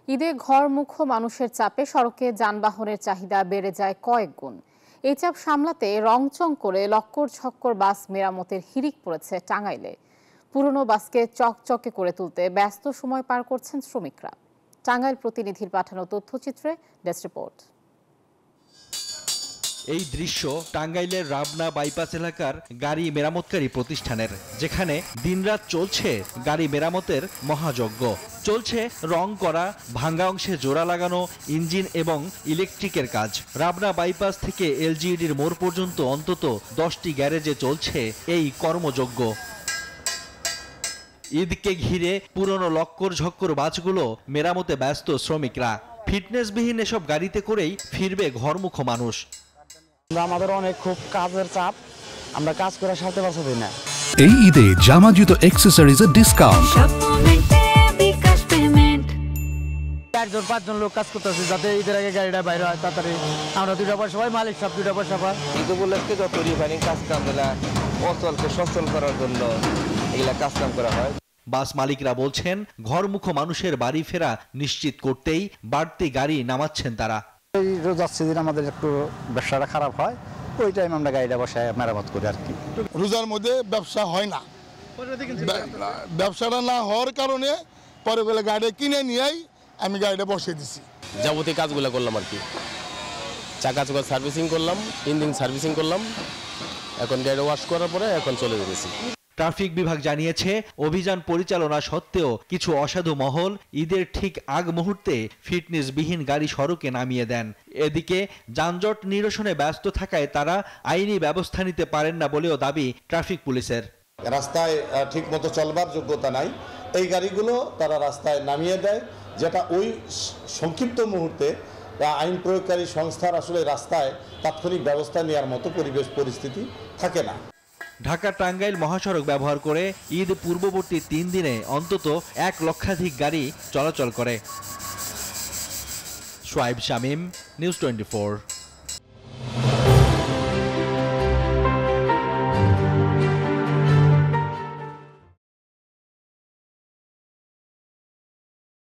ঈদে ঘরমুখো মানুষের চাপে সড়কে যানবাহনের চাহিদা বেড়ে যায় কয়েক গুণ। এই চাপ সামলাতে রংচং করে লক্কর ঝক্কর বাস মেরামতের হিড়িক পড়েছে টাঙ্গাইলে। পুরনো বাসকে চকচকে করে তুলতে ব্যস্ত সময় পার করছেন শ্রমিকরা। টাঙ্গাইল প্রতিনিধির পাঠানো তথ্যচিত্রে ডেস্ক রিপোর্ট। এই দৃশ্য টাঙ্গাইলের রাবনা বাইপাস এলাকার গাড়ি মেরামতকারী প্রতিষ্ঠানের, যেখানে দিনরাত চলছে গাড়ি মেরামতের মহাযজ্ঞ। চলছে রং করা, ভাঙ্গা অংশে জোড়া লাগানো, ইঞ্জিন এবং ইলেকট্রিকের কাজ। রাবনা বাইপাস থেকে এলজিইডির মোড় পর্যন্ত অন্তত 10টি গ্যারেজে চলছে এই কর্মযজ্ঞ। ঈদকে ঘিরে পুরনো লক্কর ঝক্কর বাসগুলো মেরামতে ব্যস্ত শ্রমিকরা। ফিটনেসবিহীন এসব গাড়িতে করেই ফিরবে ঘরমুখো মানুষ। আমাদের অনেক খুব কাজের চাপ, আমরা কাজ করে সারতে পারছি না। এই ঈদে জামা জুতো অ্যাকসেসরিজের ডিসকাউন্ট। 4-5 লোক কাজ করতেছে যাতে ঈদের আগে গাড়িটা বাইরে হয় তাড়াতাড়ি। আমরা 2টা পয়সা পাই, মালিক সব 2টা পয়সা পায়। ঈদ উপলক্ষে যত রিফাইনিং কাজ কামগুলা অচলকে সচল করার জন্য এগুলা কাজ কাম করা হয়। বাস মালিকরা বলছেন, ঘরমুখো মানুষের বাড়ি ফেরা নিশ্চিত করতেই বাড়তি গাড়ি নামাচ্ছেন তারা। এই রোজার সিজন আমাদের একটু ব্যবসাটা খারাপ হয়, ওই টাইম আমরা গাড়িটা বসায় মেরামত করি আর কি। রোজার মধ্যে ব্যবসা হয় না, ব্যবসাটা না হওয়ার কারণে পরে বলে গাড়ি কিনে নিয়েই আমি গাড়িটা বসিয়ে দিছি। যাবতীয় কাজগুলো করলাম আর কি, চাকা সার্ভিসিং করলাম, ইঞ্জিন সার্ভিসিং করলাম, এখন গাড়ি ওয়াশ করার পরে এখন চলে যেতেছি। ট্রাফিক বিভাগ জানিয়েছে, অভিযান পরিচালনা সত্ত্বেও কিছু অসাধু মহল ঈদের ঠিক আগ মুহূর্তে ফিটনেসবিহীন গাড়ি সড়কে নামিয়ে দেন। এদিকে যানজট নিরসনে ব্যস্ত থাকায় তারা আইনি ব্যবস্থা নিতে পারেন না বলেও দাবি ট্রাফিক পুলিশের। রাস্তায় ঠিক মতো চলবার যোগ্যতা নাই, এই গাড়িগুলো তারা রাস্তায় নামিয়ে দেয়, যেটা ওই সংক্ষিপ্ত মুহূর্তে আইন প্রয়োগকারী সংস্থার আসলে রাস্তায় তাৎক্ষণিক ব্যবস্থা নেওয়ার মতো পরিবেশ পরিস্থিতি থাকে না। ঢাকা টাঙ্গাইল মহাসড়ক ব্যবহার করে ঈদ পূর্ববর্তী 3 দিনে অন্তত 1 লক্ষাধিক গাড়ি চলাচল করে। সোয়াইব শামীম, নিউজ 24।